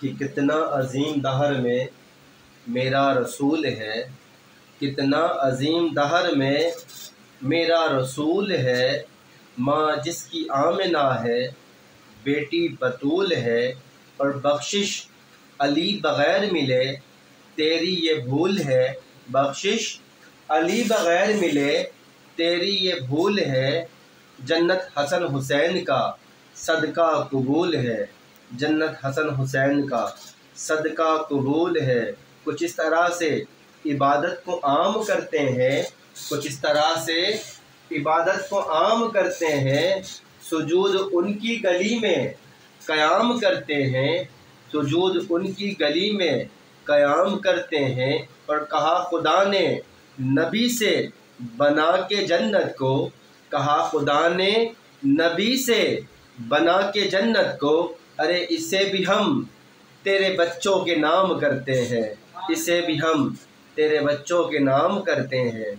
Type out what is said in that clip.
کہ کتنا عظیم دہر میں میرا رسول ہے، کتنا عظیم دہر میں میرا رسول ہے، ماں جس کی آمنہ ہے، بیٹی بطول ہے، اور بخشش علی بغیر ملے تیری یہ بھول ہے، بخشش علی بغیر ملے تیری یہ بھول ہے، جنت حسن حسین کا صدقہ قبول ہے، جنت حسن حسین کا صدقہ قبول ہے۔ کچھ اس طرح سے عبادت کو عام کرتے ہیں، کچھ اس طرح سے عبادت کو عام کرتے ہیں، سجود ان کی گلی میں قیام کرتے ہیں، سجود ان کی گلی میں قیام کرتے ہیں، اور کہا خدا نے نبی سے بنا کے جنت کو، کہا خدا نے نبی سے بنا کے جنت کو، ارے اسے بھی ہم تیرے بچوں کے نام کرتے ہیں، اسے بھی ہم تیرے بچوں کے نام کرتے ہیں۔